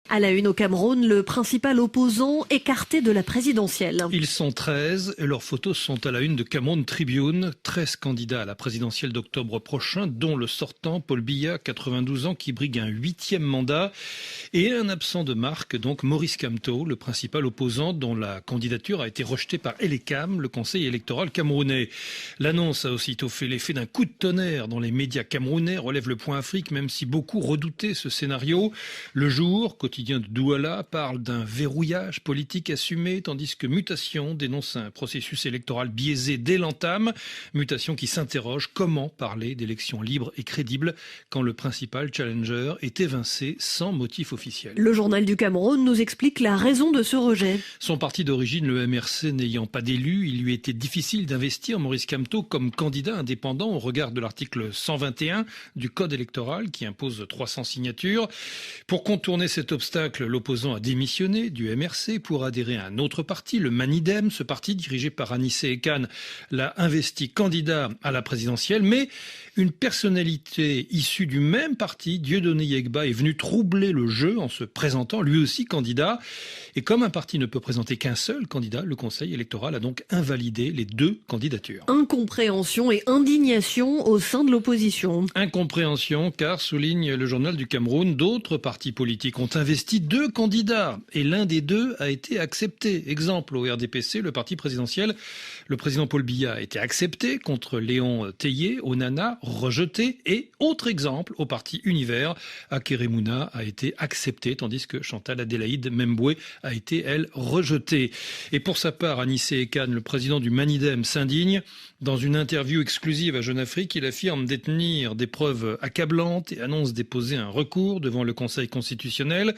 À la une au Cameroun, le principal opposant écarté de la présidentielle. Ils sont 13 et leurs photos sont à la une de Cameroun Tribune. 13 candidats à la présidentielle d'octobre prochain, dont le sortant Paul Biya, 92 ans, qui brigue un 8e mandat. Et un absent de marque, donc Maurice Kamto, le principal opposant dont la candidature a été rejetée par Elecam, le conseil électoral camerounais. L'annonce a aussitôt fait l'effet d'un coup de tonnerre dans les médias camerounais, relève le Point Afrique, même si beaucoup redoutaient ce scénario. Le Jour, quotidien de Douala, parle d'un verrouillage politique assumé, tandis que Mutation dénonce un processus électoral biaisé dès l'entame. Mutation qui s'interroge comment parler d'élections libres et crédibles quand le principal challenger est évincé sans motif officiel. Le journal du Cameroun nous explique la raison de ce rejet. Son parti d'origine, le MRC, n'ayant pas d'élu, il lui était difficile d'investir Maurice Kamto comme candidat indépendant au regard de l'article 121 du Code électoral qui impose 300 signatures. Pour contourner cet obstacle, l'opposant a démissionné du MRC pour adhérer à un autre parti, le Manidem. Ce parti, dirigé par Anissé Ekan, l'a investi candidat à la présidentielle, mais une personnalité issue du même parti, Dieudonné Yegba, est venue troubler le jeu en se présentant lui aussi candidat. Et comme un parti ne peut présenter qu'un seul candidat, le Conseil électoral a donc invalidé les deux candidatures. Incompréhension et indignation au sein de l'opposition. Incompréhension, car, souligne le journal du Cameroun, d'autres partis politiques ont investi deux candidats et l'un des deux a été accepté. Exemple, au RDPC, le parti présidentiel, le président Paul Biya a été accepté contre Léon Théier, au Nana, rejeté. Et autre exemple, au parti Univers, Akeremouna a été accepté, tandis que Chantal Adélaïde Memboué a été, elle, rejetée. Et pour sa part, Anissé Ekan, le président du Manidem, s'indigne. Dans une interview exclusive à Jeune Afrique, il affirme détenir des preuves accablantes et annonce déposer un recours devant le Conseil constitutionnel.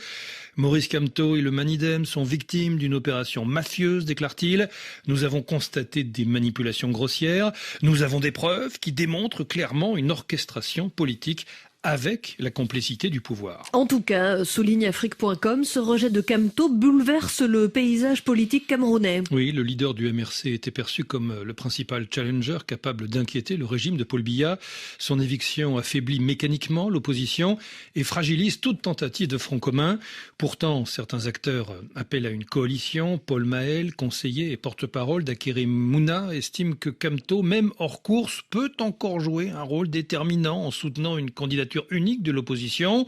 Maurice Kamto et le Manidem sont victimes d'une opération mafieuse, déclare-t-il. Nous avons constaté des manipulations grossières. Nous avons des preuves qui démontrent clairement une orchestration politique avec la complicité du pouvoir. En tout cas, souligne Afrique.com, ce rejet de Kamto bouleverse le paysage politique camerounais. Oui, le leader du MRC était perçu comme le principal challenger capable d'inquiéter le régime de Paul Biya. Son éviction affaiblit mécaniquement l'opposition et fragilise toute tentative de front commun. Pourtant, certains acteurs appellent à une coalition. Paul Mahel, conseiller et porte-parole d'Akeremouna, estime que Kamto, même hors course, peut encore jouer un rôle déterminant en soutenant une candidature unique de l'opposition.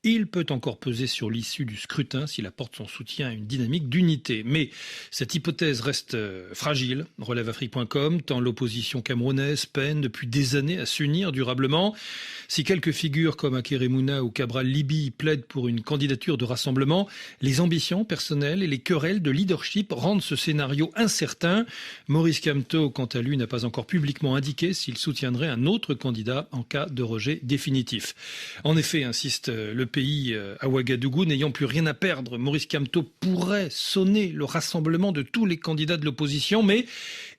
Il peut encore peser sur l'issue du scrutin s'il apporte son soutien à une dynamique d'unité. Mais cette hypothèse reste fragile, relève Afrique.com, tant l'opposition camerounaise peine depuis des années à s'unir durablement. Si quelques figures comme Akeremouna ou Cabral Libi plaident pour une candidature de rassemblement, les ambitions personnelles et les querelles de leadership rendent ce scénario incertain. Maurice Kamto, quant à lui, n'a pas encore publiquement indiqué s'il soutiendrait un autre candidat en cas de rejet définitif. En effet, insiste le pays à Ouagadougou, n'ayant plus rien à perdre, Maurice Kamto pourrait sonner le rassemblement de tous les candidats de l'opposition, mais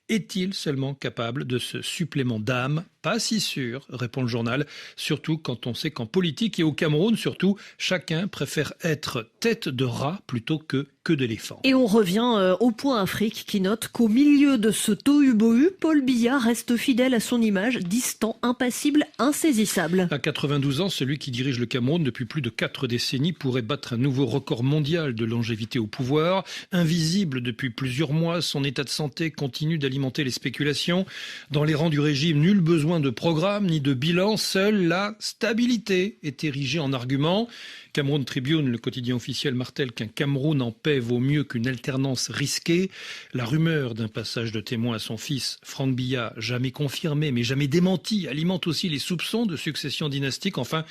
est-il seulement capable de ce supplément d'âme ? Pas si sûr, répond le journal, surtout quand on sait qu'en politique et au Cameroun, surtout, chacun préfère être tête de rat plutôt que d'éléphant. Et on revient au Point Afrique qui note qu'au milieu de ce tohu-bohu, Paul Biya reste fidèle à son image, distant, impassible, insaisissable. À 92 ans, celui qui dirige le Cameroun depuis plus de 4 décennies pourrait battre un nouveau record mondial de longévité au pouvoir. Invisible depuis plusieurs mois, son état de santé continue d'alimenter les spéculations. Dans les rangs du régime, nul besoin de programme ni de bilan, seule la stabilité est érigée en argument. Cameroun Tribune, le quotidien officiel, martèle qu'un Cameroun en paix vaut mieux qu'une alternance risquée. La rumeur d'un passage de témoin à son fils, Franck Biya, jamais confirmé mais jamais démenti, alimente aussi les soupçons de succession dynastique. Enfin,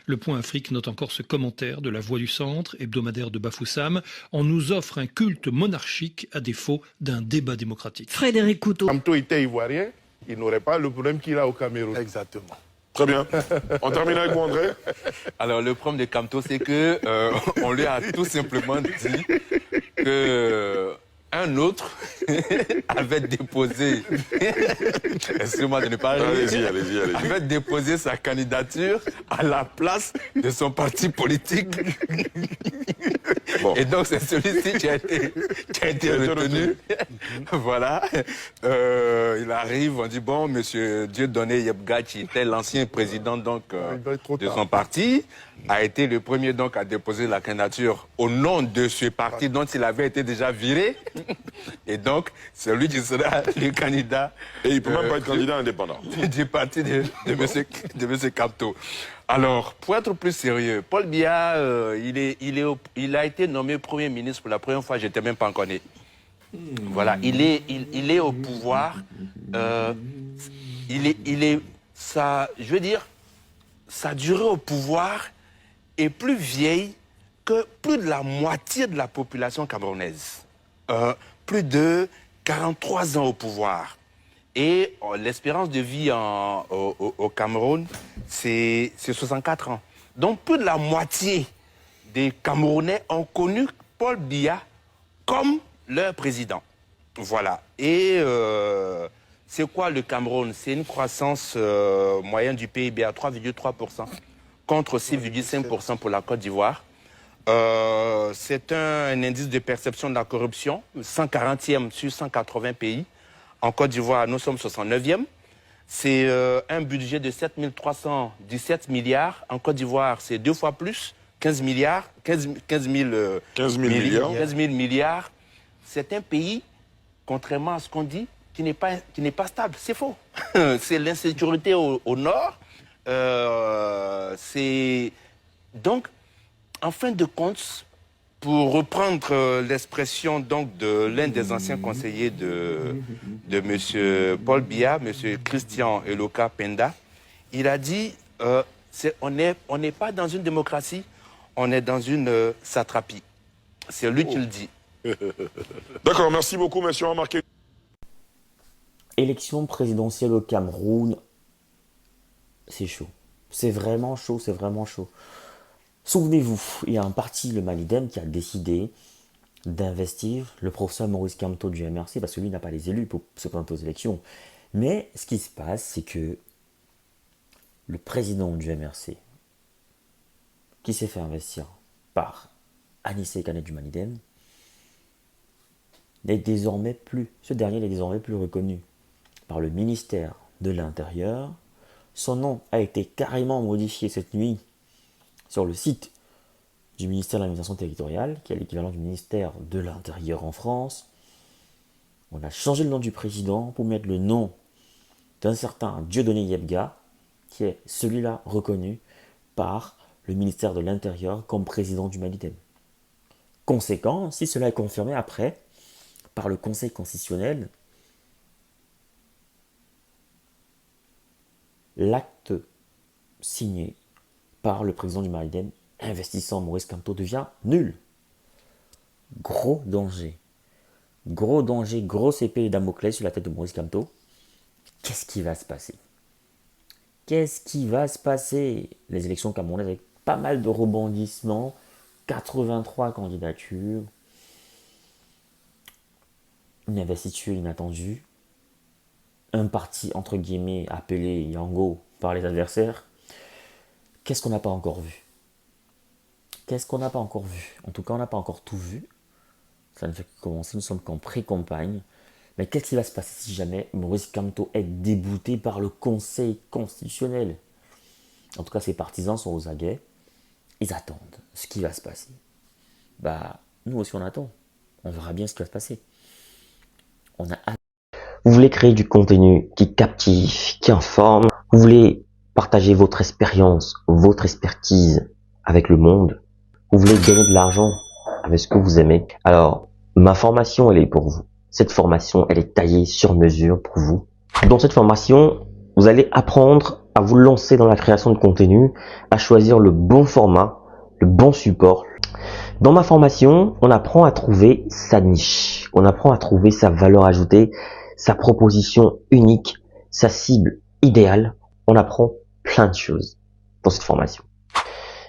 le Point Afrique note encore ce commentaire de la Voix du Centre, hebdomadaire de Bafoussam. On nous offre un culte monarchique à défaut d'un débat démocratique. Frédéric Couteau. Kamto était ivoirien, il n'aurait pas le problème qu'il a au Cameroun. Exactement. Très bien. On termine avec vous, André. Alors, le problème de Kamto, c'est que on lui a tout simplement dit que un autre avait déposé, excusez-moi de ne pas rire, Allez-y. avait déposé sa candidature à la place de son parti politique. Bon. Et donc, c'est celui-ci qui a été retenu. Voilà. Il arrive, on dit, bon, monsieur Dieudonné Yebga, qui était l'ancien président donc, de son parti, a été le premier donc à déposer la candidature au nom de ce parti dont il avait été déjà viré. Et donc, c'est lui qui sera le candidat. Et il ne peut même pas être candidat indépendant. Du parti de M. Capto. Alors, pour être plus sérieux, Paul Biya, il a été nommé Premier ministre pour la première fois, je n'étais même pas encore né. Voilà, il est au pouvoir. Je veux dire, sa durée au pouvoir est plus vieille que plus de la moitié de la population camerounaise. Plus de 43 ans au pouvoir. Et l'espérance de vie au Cameroun, c'est 64 ans. Donc plus de la moitié des Camerounais ont connu Paul Biya comme leur président. Voilà. Et c'est quoi le Cameroun? C'est une croissance moyenne du PIB à 3,3% contre 6,5% pour la Côte d'Ivoire. C'est un indice de perception de la corruption, 140e sur 180 pays. En Côte d'Ivoire, nous sommes 69e. C'est un budget de 7 317 milliards. En Côte d'Ivoire, c'est 2 fois plus, 15 000 milliards. C'est un pays, contrairement à ce qu'on dit, qui n'est pas stable. C'est faux. C'est l'insécurité au nord. Donc, en fin de compte, pour reprendre l'expression donc de l'un des anciens conseillers de M. Paul Biya, M. Christian Eloka Penda, il a dit on n'est pas dans une démocratie, on est dans une satrapie. C'est lui qui le dit. D'accord, merci beaucoup, monsieur. Remarquez. Élection présidentielle au Cameroun, c'est chaud. C'est vraiment chaud, c'est vraiment chaud. Souvenez-vous, il y a un parti, le Malidem, qui a décidé d'investir le professeur Maurice Kamto du MRC, parce que lui n'a pas les élus pour se présenter aux élections. Mais ce qui se passe, c'est que le président du MRC, qui s'est fait investir par Anissé Kanet du Malidem, ce dernier n'est désormais plus reconnu par le ministère de l'Intérieur. Son nom a été carrément modifié cette nuit sur le site du ministère de l'Administration territoriale, qui est l'équivalent du ministère de l'Intérieur en France. On a changé le nom du président pour mettre le nom d'un certain Dieudonné Yebga, qui est celui-là reconnu par le ministère de l'Intérieur comme président du Malidem. Conséquent, si cela est confirmé après par le Conseil constitutionnel, l'acte signé par le président du Malidem investissant Maurice Kamto devient nul. Gros danger. Gros danger, grosse épée de Damoclès sur la tête de Maurice Kamto. Qu'est-ce qui va se passer? Qu'est-ce qui va se passer? Les élections camerounaises avec pas mal de rebondissements, 83 candidatures, une investiture inattendue, un parti entre guillemets appelé Yango par les adversaires. Qu'est-ce qu'on n'a pas encore vu? Qu'est-ce qu'on n'a pas encore vu? En tout cas, on n'a pas encore tout vu. Ça ne fait que commencer, nous sommes qu'en pré-campagne. Mais qu'est-ce qui va se passer si jamais Maurice Kamto est débouté par le Conseil constitutionnel? En tout cas, ses partisans sont aux aguets. Ils attendent ce qui va se passer. Nous aussi on attend. On verra bien ce qui va se passer. On a hâte. Vous voulez créer du contenu qui captive, qui informe. Vous voulez partager votre expérience, votre expertise avec le monde. Vous voulez gagner de l'argent avec ce que vous aimez. Alors, ma formation, elle est pour vous. Cette formation, elle est taillée sur mesure pour vous. Dans cette formation, vous allez apprendre à vous lancer dans la création de contenu, à choisir le bon format, le bon support. Dans ma formation, on apprend à trouver sa niche. On apprend à trouver sa valeur ajoutée, sa proposition unique, sa cible idéale. On apprend plein de choses dans cette formation.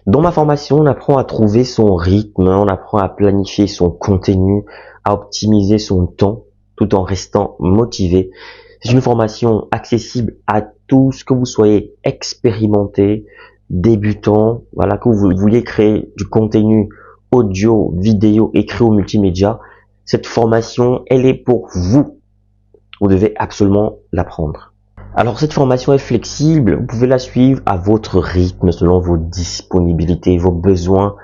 Dans ma formation, on apprend à trouver son rythme, on apprend à planifier son contenu, à optimiser son temps tout en restant motivé. C'est une formation accessible à tous, que vous soyez expérimenté, débutant, voilà, que vous vouliez créer du contenu audio, vidéo, écrit ou multimédia. Cette formation, elle est pour vous. Vous devez absolument l'apprendre. Alors cette formation est flexible, vous pouvez la suivre à votre rythme, selon vos disponibilités, vos besoins,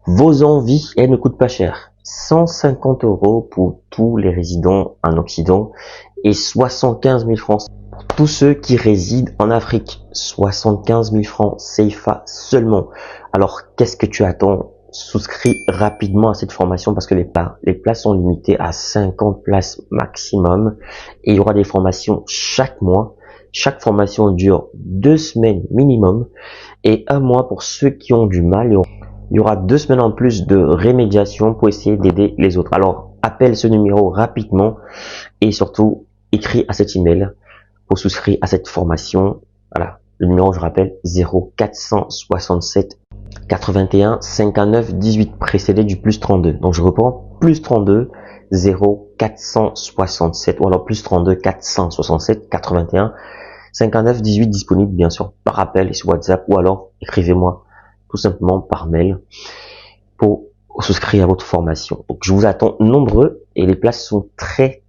vos envies, et elle ne coûte pas cher. 150 € pour tous les résidents en Occident et 75 000 francs pour tous ceux qui résident en Afrique. 75 000 francs CFA seulement. Alors qu'est-ce que tu attends? Souscris rapidement à cette formation parce que les places sont limitées à 50 places maximum et il y aura des formations chaque mois. Chaque formation dure 2 semaines minimum et 1 mois pour ceux qui ont du mal. Il y aura 2 semaines en plus de rémédiation pour essayer d'aider les autres. Alors appelle ce numéro rapidement et surtout écris à cet email pour souscrire à cette formation. Voilà, le numéro je rappelle 0467 81 59 18 précédé du plus 32. Donc je reprends plus 32 0467 ou alors plus 32 467 81 59 18 disponible bien sûr par appel et sur WhatsApp ou alors écrivez-moi tout simplement par mail pour souscrire à votre formation. Donc je vous attends nombreux et les places sont très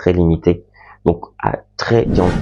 limitées. Donc à très bientôt.